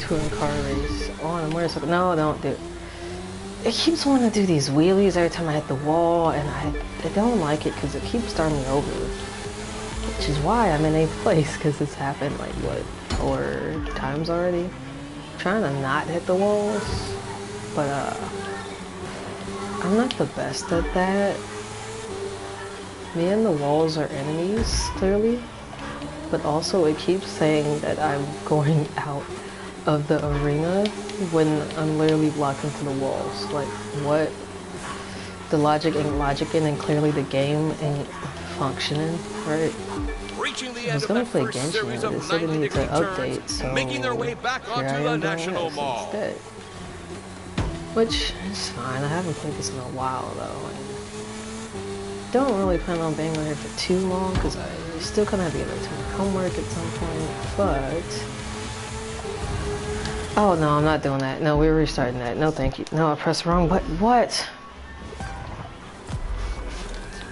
Touring car race on a motorcycle. No, don't do it. It keeps wanting to do these wheelies every time I hit the wall, and I don't like it because it keeps starting me over. Which is why I'm in 8th place, because it's happened like, what, 4 times already? I'm trying to not hit the walls, but I'm not the best at that. Me and the walls are enemies, clearly, but also it keeps saying that I'm going out of the arena when I'm literally blocked into the walls. Like, what? The logic ain't logicking, and clearly the game ain't functioning, right? I was gonna play Genshin, but it said it needed to update, so making their way back here onto I the am doing National this Mall. instead. Which is fine. I haven't played this in a while though. And don't really plan on being on here for too long because I still kind of have to get back to my homework at some point. But oh no, I'm not doing that. No, we're restarting that. No, thank you. No, I pressed the wrong button. What?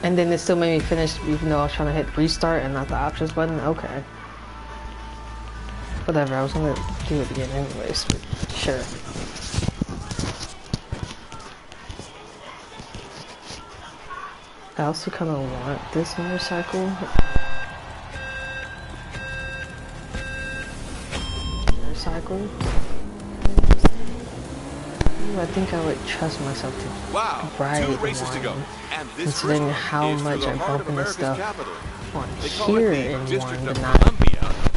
And then it still made me finish even though I was trying to hit restart and not the options button? Okay. Whatever, I was gonna do it again anyways, but sure. I also kind of want this motorcycle. I think I would trust myself to ride 2 races to go. And this considering how much I bump into stuff on here in one, but not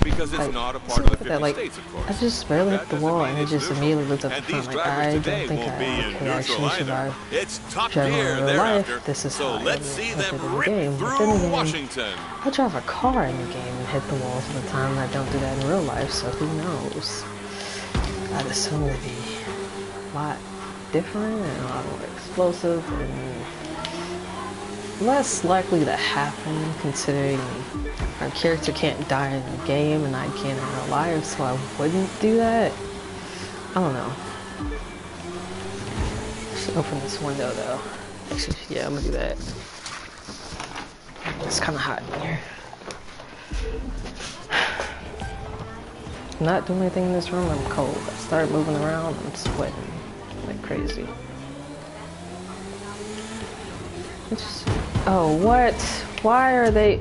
because it's like, not a part of the 50 like, states, of course. I just barely hit the wall and it just immediately looked up the front. Like, I don't think I could actually survive driving in real life. This is how I hit it in the game. But then again, I drive a car in the game and hit the walls all the time, and I don't do that in real life, so who knows? I'd assume it'd be a lot different and a lot more explosive and less likely to happen, considering our character can't die in the game and I can in real life, so I wouldn't do that. I don't know. Just open this window though. Actually, yeah, I'm gonna do that. It's kind of hot in here. I'm not doing anything in this room, I'm cold. I start moving around, I'm sweating like crazy. Oh, what? Why are they...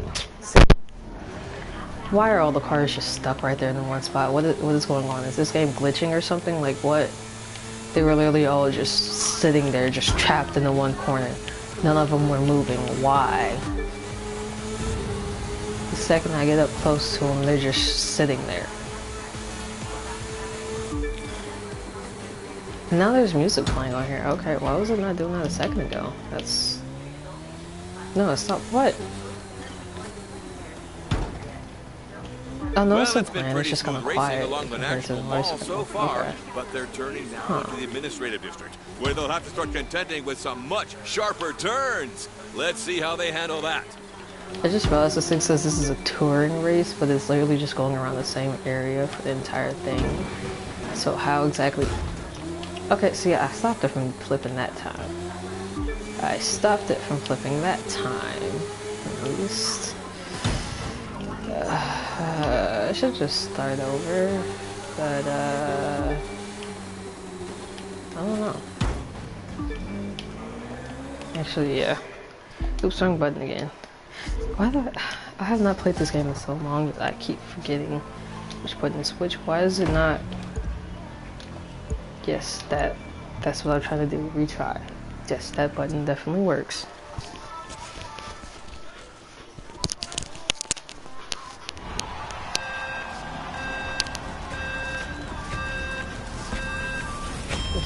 Why are all the cars just stuck right there in one spot? What is going on? Is this game glitching or something? Like, what? They were literally all just sitting there, just trapped in the one corner. None of them were moving. Why? The second I get up close to them, they're just sitting there. Now there's music playing on here. Okay, why was it not doing that a second ago? That's... No, it's not. What? Oh no, it's not playing. It's just kind of quiet compared to the voice so far, okay. But they're turning now to the administrative district, where they'll have to start contending with some much sharper turns. Let's see how they handle that. I just realized this thing says this is a touring race, but it's literally just going around the same area for the entire thing. So how exactly? Okay, see, I stopped it from flipping that time. I stopped it from flipping that time, at least. I should just start over, but I don't know. Actually, yeah. Oops, wrong button again. Why do I have not played this game in so long that I keep forgetting which button is which. Why is it not? Yes, that's what I'm trying to do. Retry. Yes, that button definitely works.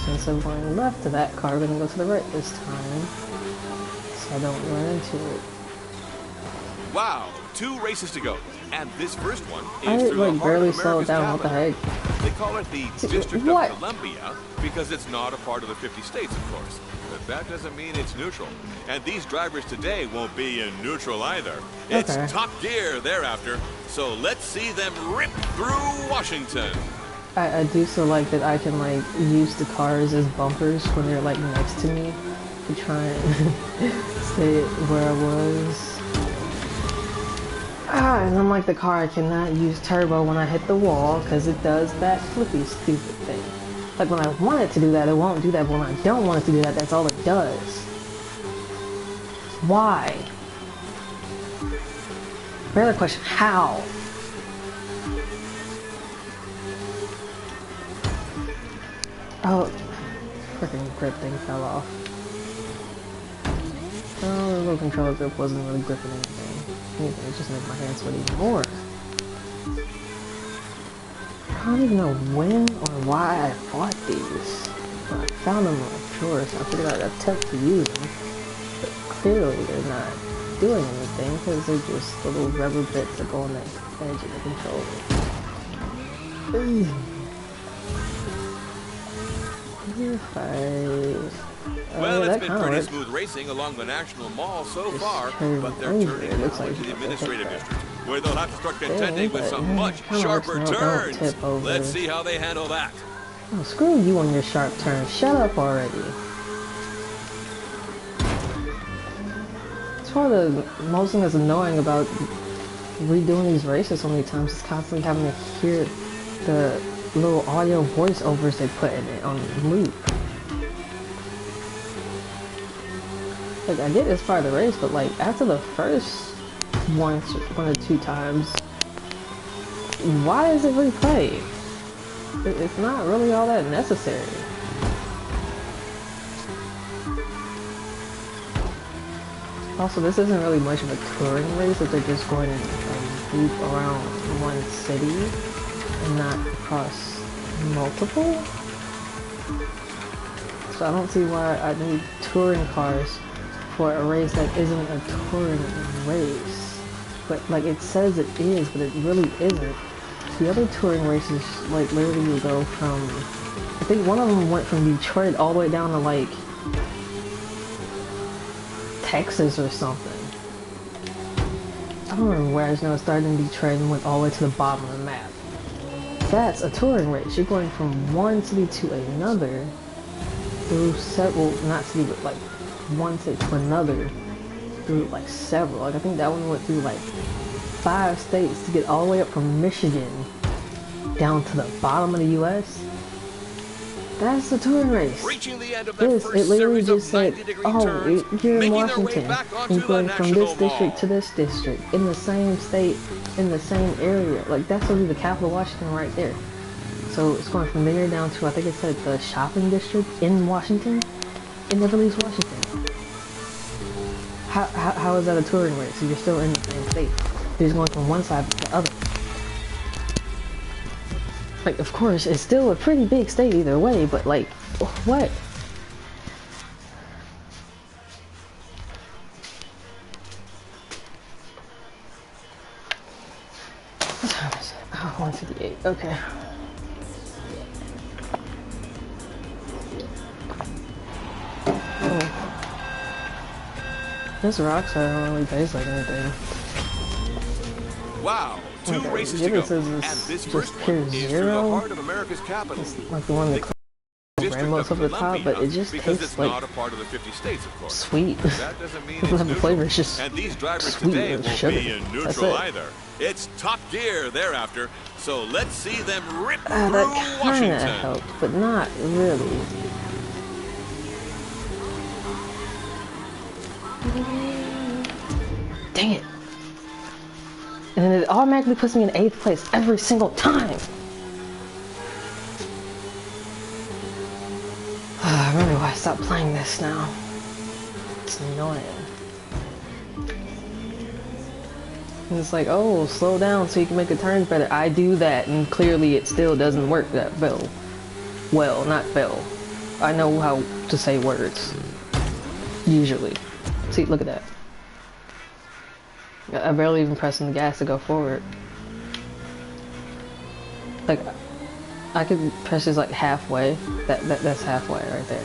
Since I'm going left to that car, I'm gonna go to the right this time, so I don't run into it. Wow, 2 races to go, and this first one I is through the heart barely of slowed America's down. What the heck? They call it the District What? of Columbia because it's not a part of the 50 states, of course. But that doesn't mean it's neutral. And these drivers today won't be in neutral either. It's Okay. top gear thereafter. So let's see them rip through Washington. I do so like that I can like use the cars as bumpers when they're like next to me to try and stay where I was. And unlike the car, I cannot use turbo when I hit the wall because it does that flippy stupid thing. Like when I want it to do that, it won't do that, but when I don't want it to do that, that's all it does. Why? Another question, how? Oh, freaking grip thing fell off. Oh, the little controller grip wasn't really gripping anything. It just made my hands sweat even more. I don't even know when or why I bought these. But I found them in my drawers, so I figured I'd attempt to use them. But clearly they're not doing anything because they're just the little rubber bits that go on the edge of the controller. Well, it's been pretty smooth racing along the National Mall so far, but they're turning now into the administrative district, where they'll have to start contending with some much sharper turns. Let's see how they handle that. Oh, screw you on your sharp turn. Shut up already. It's one of the most thing that's annoying about redoing these races so many times is constantly having to hear the little audio voiceovers they put in it on loop. Like, I get it's part of the race, but like after the first one or two times, why is it replayed? It's not really all that necessary. Also, this isn't really much of a touring race if they're just going to loop around one city and not across multiple. So I don't see why I need touring cars for a race that isn't a touring race. But like it says it is, but it really isn't. The other touring races, like literally will go from, I think one of them went from Detroit all the way down to like Texas or something. I don't remember where. I just know it started in Detroit and went all the way to the bottom of the map. That's a touring race. You're going from one city to another through several, not city, but like one city to another through like several. Like I think that one went through like 5 states to get all the way up from Michigan down to the bottom of the U.S. That's a touring race. Reaching the end of This, that it first literally series of just said, 90-degree oh, turns, you're in making their way Washington. back onto You're going the from this National district Mall. to this district in the same state, in the same area. Like that's literally the capital of Washington right there. So it's going from there down to, I think it said the shopping district in Washington, in Everly's, Washington. How is that a touring race? So you're still in the same state. You're just going from one side to the other. Like, of course, it's still a pretty big state either way, but like, what? What time is it? Oh, 1:58. Okay. Oh. This rocks don't really taste like anything. Wow, 2 Okay, races the to go, other says and it's this just first pure one is through the zero. heart of America's capital. It's like the one that District rainbows of over the top, but Columbia, it just because tastes it's like not a part of the 50 states, of course. sweet. That doesn't mean The it's flavor neutral. is just And these drivers sweet today with won't sugar. be in That's neutral it. either. It's top gear thereafter, so let's see them rip through That kind of Washington. helped, but not really. Dang it. And then it automatically puts me in 8th place every single time. I remember why I stopped playing this now. It's annoying. And it's like, oh, slow down so you can make the turns better. I do that, and clearly it still doesn't work that well. Well, not well. I know how to say words. Usually. See, look at that. I barely even pressing the gas to go forward. Like, I could press this like halfway. That's halfway right there.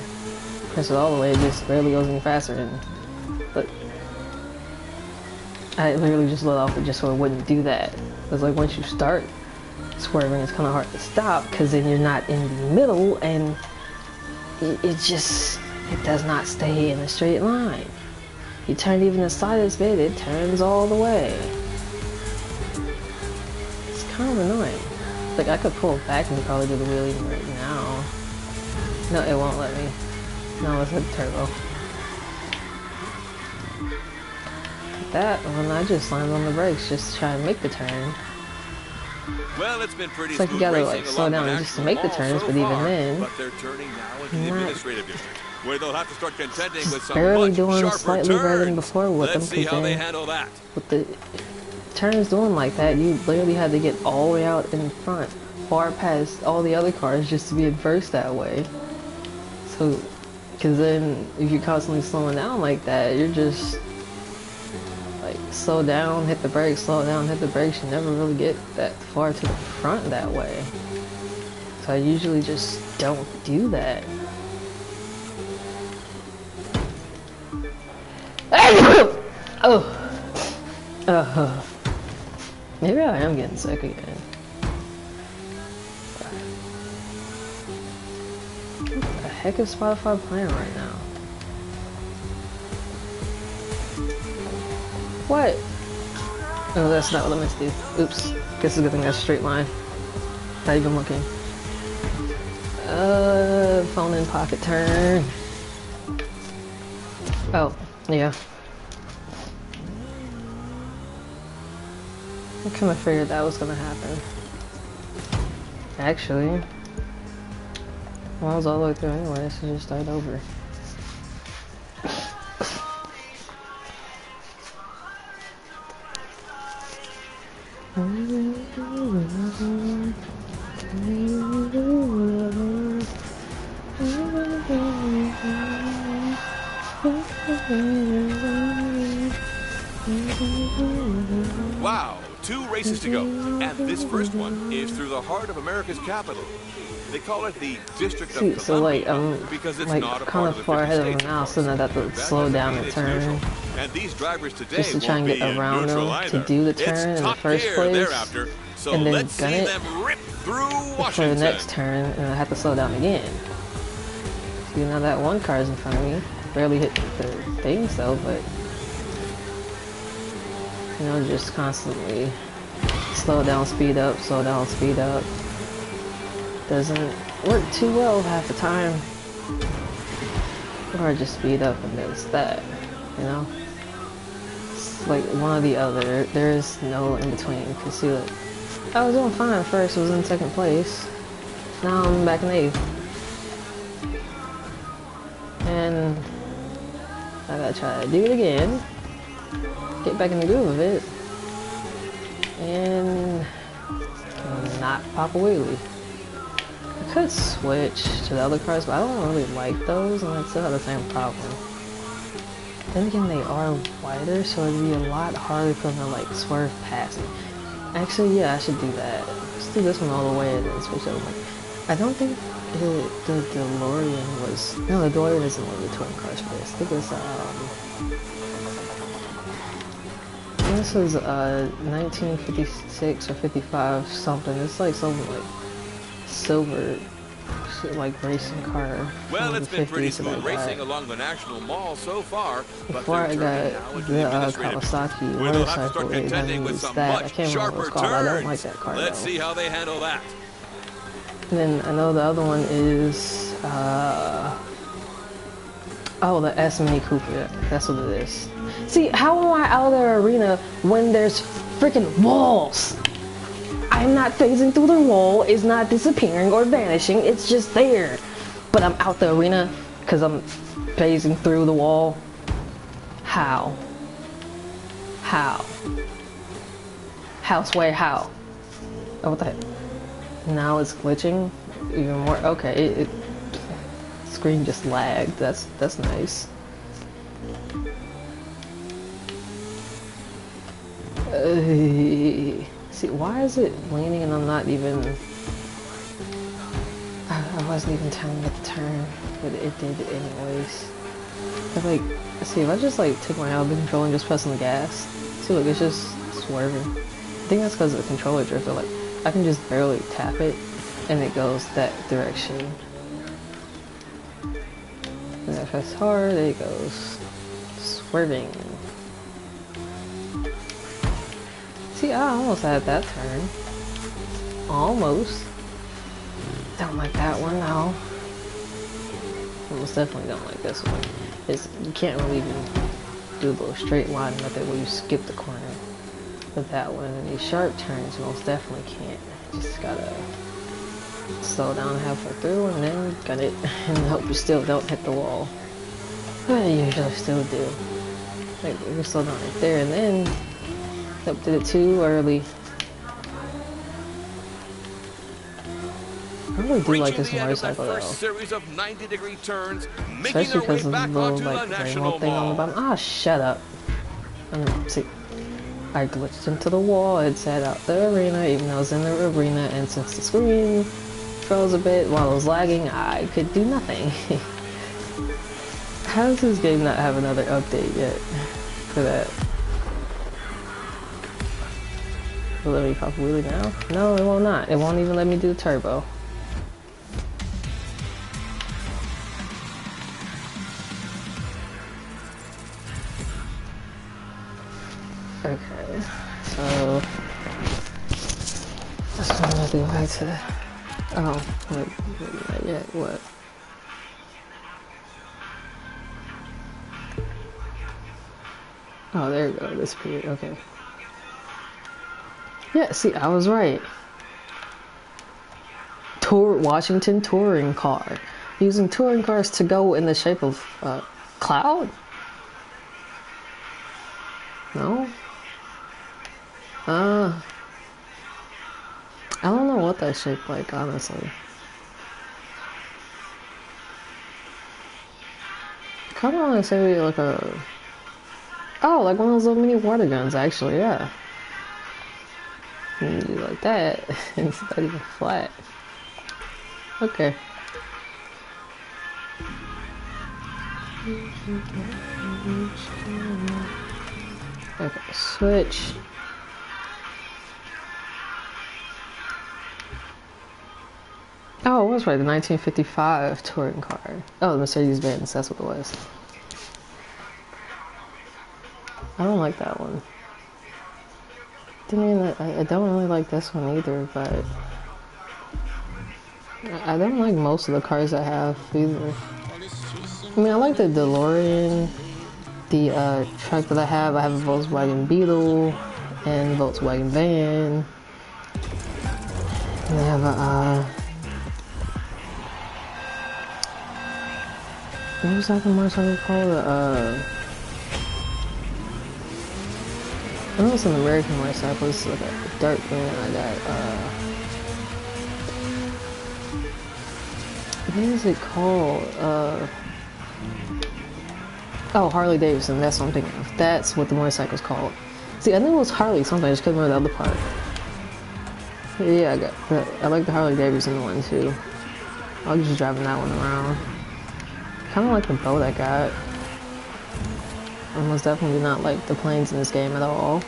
Press it all the way, it just barely goes any faster. And look, I literally just let off it just so it wouldn't do that. It's like once you start swerving, it's kind of hard to stop because then you're not in the middle, and it does not stay in a straight line. You turn even the slightest bit, it turns all the way. kind of annoying. Like, I could pull back and probably do the wheelie right now. No, it won't let me. No, it's a turbo. That one, I just slammed on the brakes just to try and make the turn. Well, it's been pretty like you gotta like slow down just to make the turns, but even then, but they're turning now into the administrative district, where they'll have to start contending with some barely much doing sharper slightly turns. better than before with Let's them. see how they handle that. With the turns doing like that, you literally had to get all the way out in front, far past all the other cars just to be in first that way. So, because then if you're constantly slowing down like that, you're just like slow down, hit the brakes, slow down, hit the brakes. You never really get that far to the front that way. So I usually just don't do that. Oh. Maybe I am getting sick again. What the heck is Spotify playing right now? What? Oh, that's not what I meant to do. Oops. Guess it's a good thing that's a straight line. Not even looking. Phone in pocket turn. Oh, yeah. I kind of figured that was gonna happen. Actually, well, I was all the way through anyway, so just start over. Wow, 2 races to go, and this first one is through the heart of America's capital. They call it the District of Columbia, so like because it's like not a kind of far ahead of them now, so that I have to slow down the turn. And these drivers today just to try and get around them to do the turn in the first place, so and then let's gun see it them rip through for the next turn, and I have to slow down again. See, now that one car is in front of me, barely hit the thing, so, but you know, just constantly slow down, speed up, slow down, speed up. Doesn't work too well half the time. Or I just speed up and there's that, you know? It's like one or the other. There is no in between. Cause see, look, I was doing fine at first. I was in second place. Now I'm back in 8th. And I gotta try to do it again. Get back in the groove of it. And not pop a wheelie. I could switch to the other cars, but I don't really like those, and I still have the same problem. Then again, they are wider, so it'd be a lot harder for them to like swerve past me. Actually, yeah, I should do that. Let's do this one all the way and then switch over. I don't think the DeLorean was... No, the DeLorean isn't one of the touring cars for this. I think this is 1956 or 55 something. It's like something like silver, like racing car. Well, it's been pretty smooth racing along the National Mall so far. Before I got the Kawasaki motorcycle, it was that. I can't remember what it's called. I don't like that car. Let's see how they handle that. And then I know the other one is oh, the S Mini Cooper. That's what it is. See, how am I out of the arena when there's freaking walls? I'm not phasing through the wall, it's not disappearing or vanishing, it's just there. But I'm out the arena because I'm phasing through the wall. How? How? Houseway, how? Oh, what the heck? Now it's glitching even more. Okay, screen just lagged. That's nice. See, why is it leaning and I'm not even... I wasn't even telling it to turn, but it did anyways. But like, see, if I just like take my hand off the controller and just press on the gas, see, look, it's just swerving. I think that's because of the controller drift, but like, I can just barely tap it and it goes that direction. And if I press hard, it goes swerving. See, I almost had that turn. almost. Don't like that one, no. Almost definitely don't like this one. You can't really even do a little straight line method where you skip the corner with that one. And these sharp turns, most definitely can't. Just gotta slow down halfway through and then got it, and hope you still don't hit the wall. But I usually still do. Like, you can slow down right there, and then did it too early. I really do like this motorcycle though. Series of 90-degree turns, especially because of the little like rainbow thing on the bottom. Ah, shut up. See, I glitched into the wall. It said out the arena, even though I was in the arena, and since the screen froze a bit while I was lagging, I could do nothing. How does this game not have another update yet for that? Will it let me pop a wheelie now? No, it will not. It won't even let me do the turbo. Okay, so just gonna go back to. Oh, wait, not yet. What? Oh, there you go. This period. Okay. Yeah. See, I was right. Washington touring car, using touring cars to go in the shape of cloud. No. I don't know what that shaped like, honestly. Kind of want to say like a... Oh, like one of those little mini water guns, actually, yeah. You do like that, it's not even flat. Okay. Okay, switch. Oh, it was right, the 1955 touring car. Oh, the Mercedes-Benz, that's what it was. I don't like that one. I mean, I don't really like this one either, but I don't like most of the cars I have either. I mean, I like the DeLorean, the truck that I have a Volkswagen Beetle and Volkswagen van. And I have a, what was that motorcycle called? I know it's an American motorcycle. It's like a dark green. I got, what is it called? Oh, Harley Davidson. That's what I'm thinking of. That's what the motorcycle's called. See, I knew it was Harley something. I just couldn't remember the other part. Yeah, I like the Harley Davidson one too. I was just driving that one around. Kind of like the boat I got. I most definitely do not like the planes in this game at all,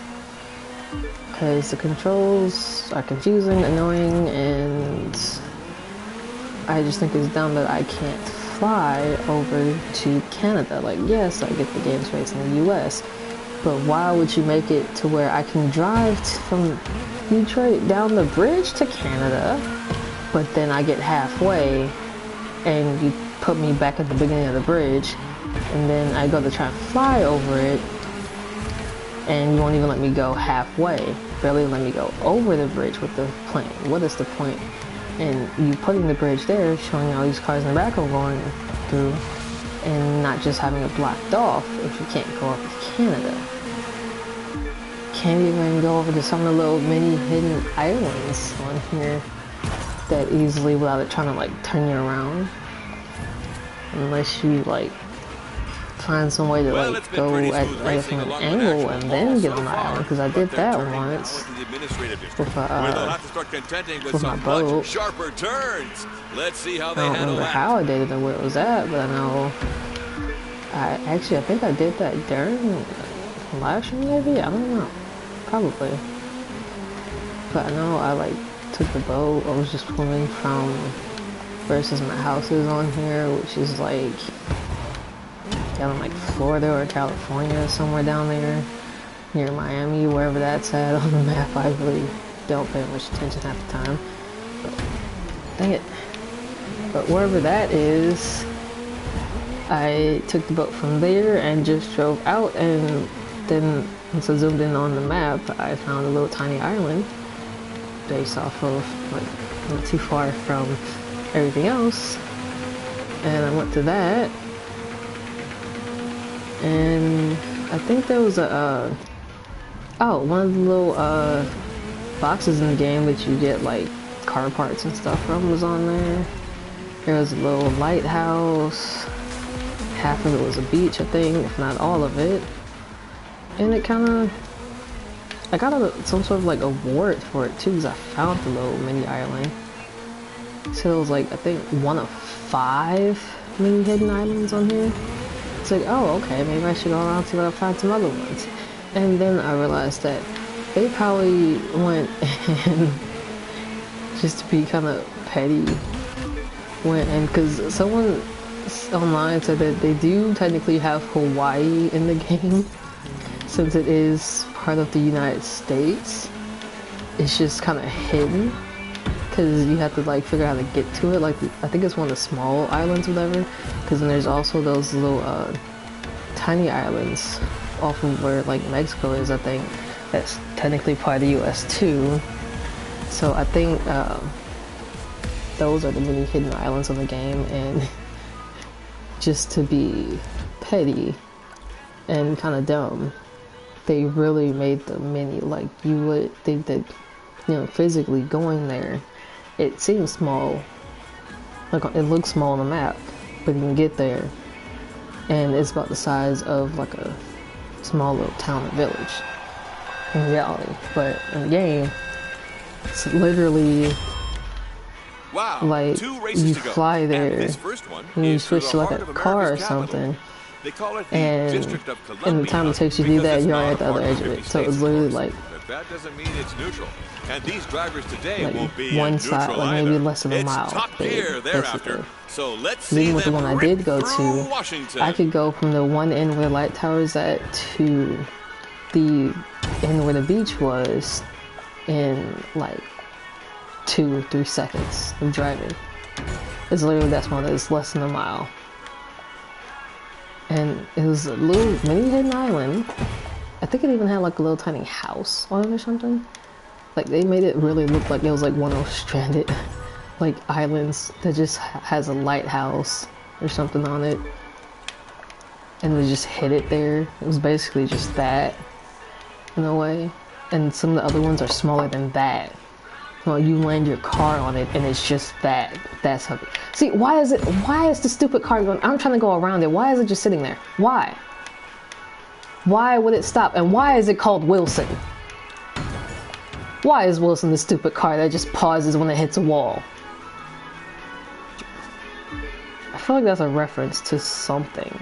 because the controls are confusing, annoying, and I just think it's dumb that I can't fly over to Canada. Like, yes, I get the game's based in the US, but why would you make it to where I can drive from Detroit down the bridge to Canada, but then I get halfway and you put me back at the beginning of the bridge, and then I go to try and fly over it, and you won't even let me go halfway. Barely let me go over the bridge with the plane. What is the point? And you putting the bridge there, showing all these cars in the back are going through, and not just having it blocked off if you can't go up to Canada. Can't even go over to some of the little mini hidden islands on here that easily without it trying to like turn you around. Unless you like find some way to like go at a different angle and then get on the island, because I did that once with my boat. I don't remember how I did it or where it was at, but I know I think I did that during Livestream maybe? I don't know. Probably. But I know I like took the boat. I was just swimming from versus my house is on here, which is like down in like Florida or California, somewhere down there near Miami, wherever that's at on the map. I really don't pay much attention half the time. But, dang it. But wherever that is, I took the boat from there and just drove out, and then once I zoomed in on the map, I found a little tiny island based off of, like, not too far from everything else. And I went to that, and I think there was a, one of the little boxes in the game that you get like car parts and stuff from was on there. There was a little lighthouse. Half of it was a beach, I think, if not all of it. And it kind of, I got some sort of like award for it too, because I found the little mini island. So it was like, I think 1 of 5 mini hidden islands on here. It's like, oh, okay, maybe I should go around and see if I can find some other ones. And then I realized that they probably went and, just to be kind of petty, went and, because someone online said that they do technically have Hawaii in the game, since it is part of the United States. It's just kind of hidden, because you have to like figure out how to get to it. Like, I think it's one of the small islands or whatever, because then there's also those little tiny islands off of where like Mexico is, I think, that's technically part of the US too. So I think those are the mini hidden islands of the game, and just to be petty and kind of dumb, they really made them mini. Like, you would think that, you know, physically going there, it seems small, like it looks small on the map, but you can get there and it's about the size of like a small little town or village in reality. But in the game, it's literally like you fly there and you switch to like a car or something, and in the time it takes you to do that, you're already at the other edge of it. So it's literally like, that doesn't mean it's neutral. And these drivers today like will be one side, like maybe less than a mile. Top gear thereafter. So let's see even with the them one I did go to, Washington. I could go from the one end where the light tower's at to the end where the beach was in like 2 or 3 seconds of driving. It's literally, that's one that's less than a mile. And it was a little mini hidden island. I think it even had like a little tiny house on it or something. Like, they made it really look like it was like one of those stranded like islands that just has a lighthouse or something on it, and they just hid it there. It was basically just that in a way, and some of the other ones are smaller than that. Well, you land your car on it and it's just that. That's how. See, why is the stupid car going? I'm trying to go around it. Why is it just sitting there? Why would it stop? And why is it called Wilson? Why is Wilson the stupid car that just pauses when it hits a wall? I feel like that's a reference to something.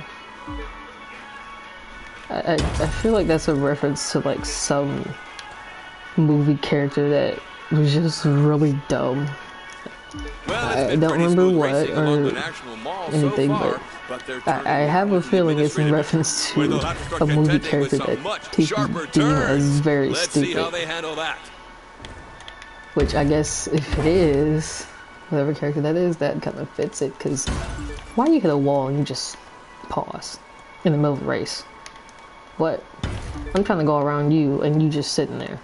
I feel like that's a reference to like some movie character that was just really dumb. Well, I don't remember what or anything, but I have a feeling it's in reference to a movie character that people deem as very stupid. Which I guess if it is, whatever character that is, that kind of fits it, because why you hit a wall and you just pause in the middle of a race? What? I'm trying to go around you and you just sitting there.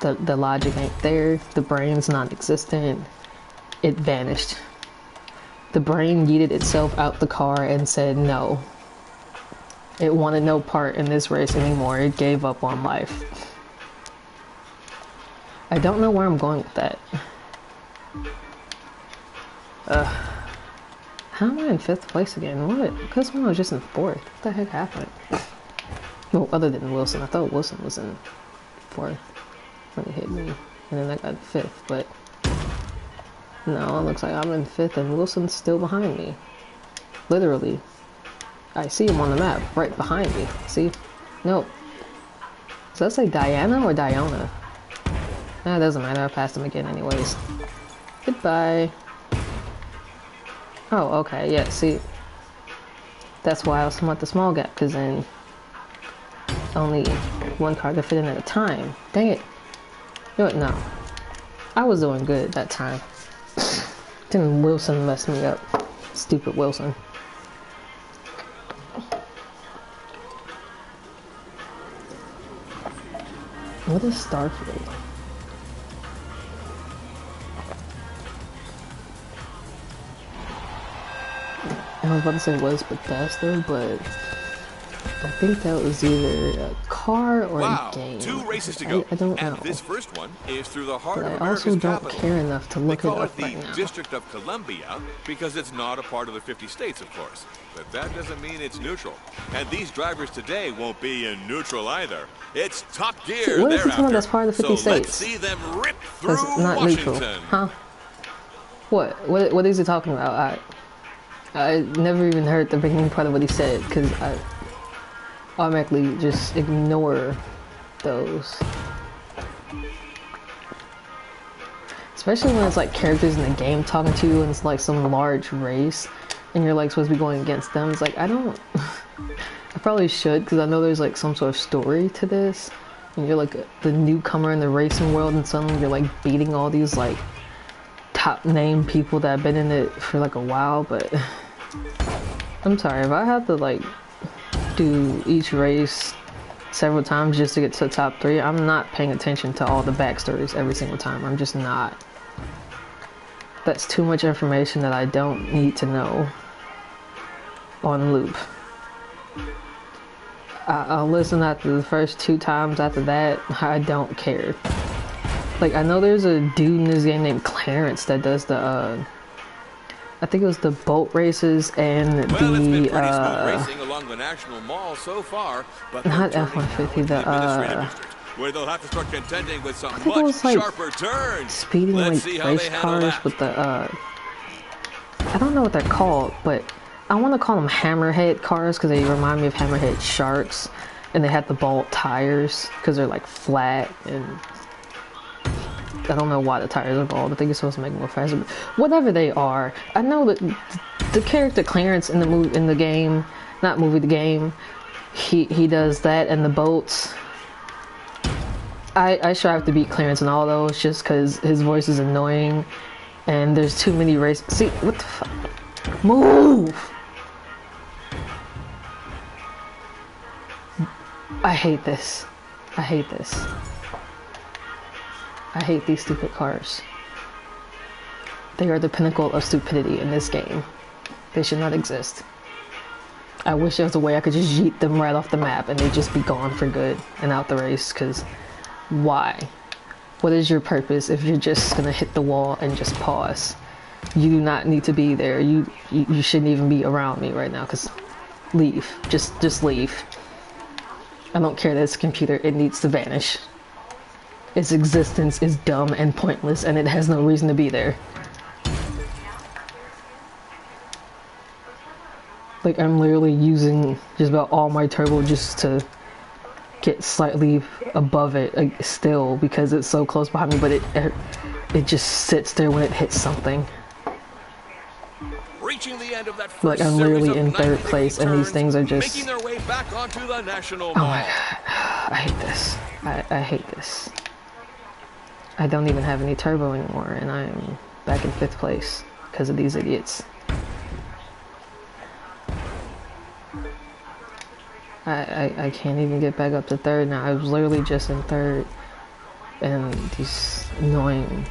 The logic ain't there, the brain's non-existent, it vanished. The brain yeeted itself out the car and said no. It wanted no part in this race anymore, it gave up on life. I don't know where I'm going with that. How am I in 5th place again? What? Because when I was just in 4th. What the heck happened? Well, other than Wilson. I thought Wilson was in 4th when he hit me. And then I got 5th, but no, it looks like I'm in 5th and Wilson's still behind me. Literally. I see him on the map, right behind me. See? Nope. Does that say Diana or Diona? Nah, it doesn't matter, I passed him again anyways. Goodbye. Oh, okay, yeah, see. That's why I was talking about the small gap, because then only one car to fit in at a time. Dang it. You know what? No. I was doing good that time. Then Wilson messed me up. Stupid Wilson. What is Starfield? I was about to say what is Bethesda, but I think that was either a car or a game. 2 races to go. I don't know. And this first one is through the heart But of I America's also don't capital. care enough to look it They call up it right the now. District of Columbia because it's not a part of the 50 states, of course. But that doesn't mean it's neutral. And these drivers today won't be in neutral either. It's Top Gear. What is he talking about that's part of the 50 so states? let's see them rip through That's not Washington. neutral. Huh? What is he talking about? I never even heard the beginning part of what he said because I automatically just ignore those. Especially when it's like characters in the game talking to you and it's like some large race and you're like supposed to be going against them. It's like, I don't... I probably should because I know there's like some sort of story to this. And you're like the newcomer in the racing world and suddenly you're like beating all these like top name people that have been in it for like a while, but I'm sorry if I have to like do each race several times just to get to the top 3. I'm not paying attention to all the backstories every single time. I'm just not. That's too much information that I don't need to know on loop. I'll listen after the first 2 times. After that, I don't care. Like, I know there's a dude in this game named Clarence that does the, I think it was the boat races and it's been pretty smooth racing along the National Mall so far, but not F-150, where they'll have to start contending with some much like sharper turns. Speeding like race cars with the, I don't know what they're called, but I want to call them hammerhead cars because they remind me of hammerhead sharks, and they have the bald tires because they're like flat and I don't know why the tires are bald. I think it's supposed to make them more faster. But whatever they are, I know that the character Clarence in the game, not movie, the game, he does that and the boats. I strive to beat Clarence in all those just because his voice is annoying and there's too many races. See, what the fuck? Move! I hate this. I hate this. I hate these stupid cars. They are the pinnacle of stupidity in this game. They should not exist. I wish there was a way I could just yeet them right off the map and they'd just be gone for good and out the race, because why? What is your purpose if you're just gonna hit the wall and just pause? You do not need to be there. You shouldn't even be around me right now, because leave. Just leave. I don't care that it's a computer. It needs to vanish. Its existence is dumb and pointless, and it has no reason to be there. Like, I'm literally using just about all my turbo just to get slightly above it still, because it's so close behind me, but it just sits there when it hits something. Reaching the end of that first like, I'm literally in 3rd place, and these things are just... making their way back onto the National Mall. Oh my god. I hate this. I hate this. I don't even have any turbo anymore, and I am back in 5th place because of these idiots. I can't even get back up to 3rd now. I was literally just in 3rd, and these annoying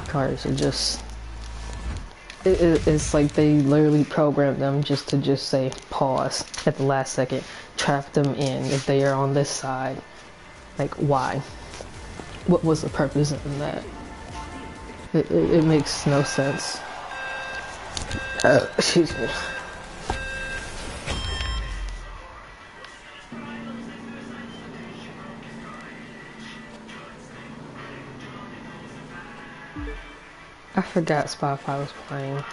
cars are just... It's like they literally programmed them just to say pause at the last second, trap them in if they are on this side. Like, why? What was the purpose in that? It makes no sense. Excuse me. I forgot Spotify was playing.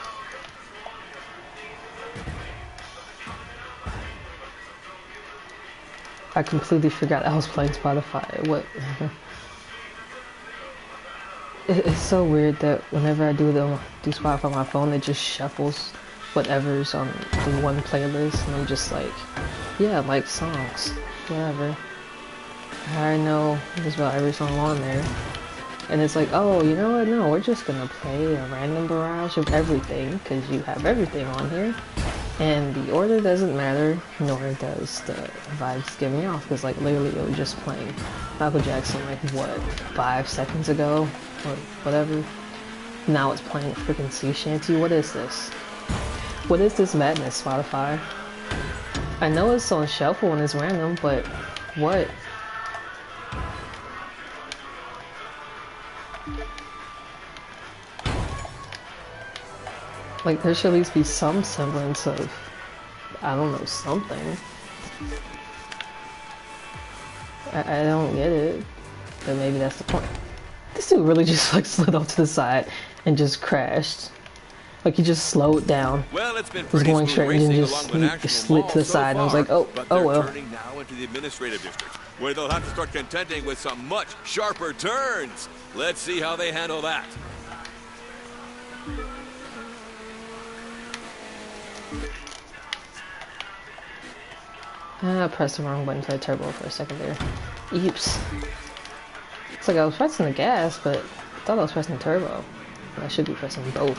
I completely forgot I was playing Spotify. What? It's so weird that whenever I do Spotify on my phone, it just shuffles whatever's on the one playlist, and I'm just like, yeah, I like songs, whatever. I know just about every song on there. And it's like, oh, you know what? No, we're just gonna play a random barrage of everything, because you have everything on here. And the order doesn't matter, nor does the vibes giving off, because like literally it was just playing Michael Jackson like what, 5 seconds ago, or whatever. Now it's playing freaking sea shanty. What is this? What is this madness, Spotify? I know it's on shuffle and it's random, but what? Like, there should at least be some semblance of, I don't know, something. I don't get it, but maybe that's the point. This dude really just like slid off to the side and just crashed. Like he just slowed down. Well, it's been was going straight and just slid to the side, and I was like, oh well. Turning now into the administrative district, where they'll have to start contending with some much sharper turns. Let's see how they handle that. I pressed the wrong button to the turbo for a second there. Eeps. It's like I was pressing the gas, but I thought I was pressing turbo. I should be pressing both.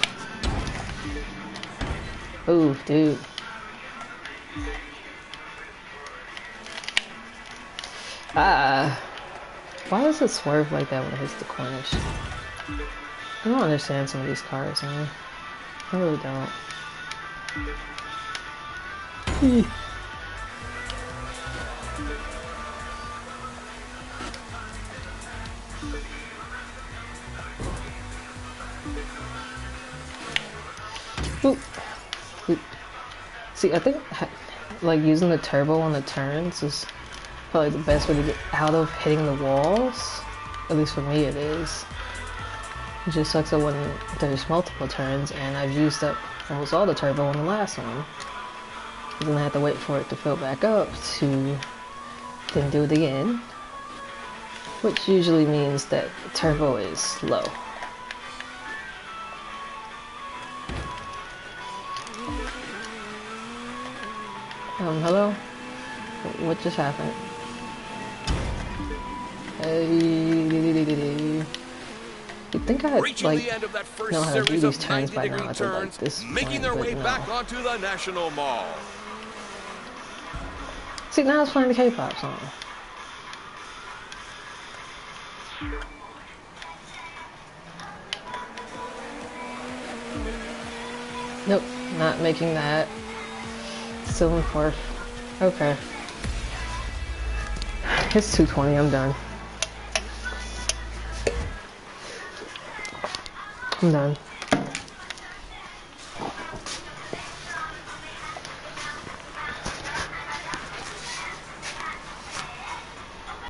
Ooh, dude. Why does it swerve like that when it hits the corners? I don't understand some of these cars, man. I really don't. Oop. Oop. See, I think like using the turbo on the turns is probably the best way to get out of hitting the walls. At least for me it is. It just sucks that when there's multiple turns, and I've used up almost all the turbo on the last one. Then I have to wait for it to fill back up to then do it again. Which usually means that turbo is slow. Hello? What just happened? You'd think I'd like know how to do these turns by now. I think like this making their way back onto the National Mall. See, now it's playing the K-pop song. Nope, not making that. Still in fourth. Okay. It's 2:20, I'm done. I'm done.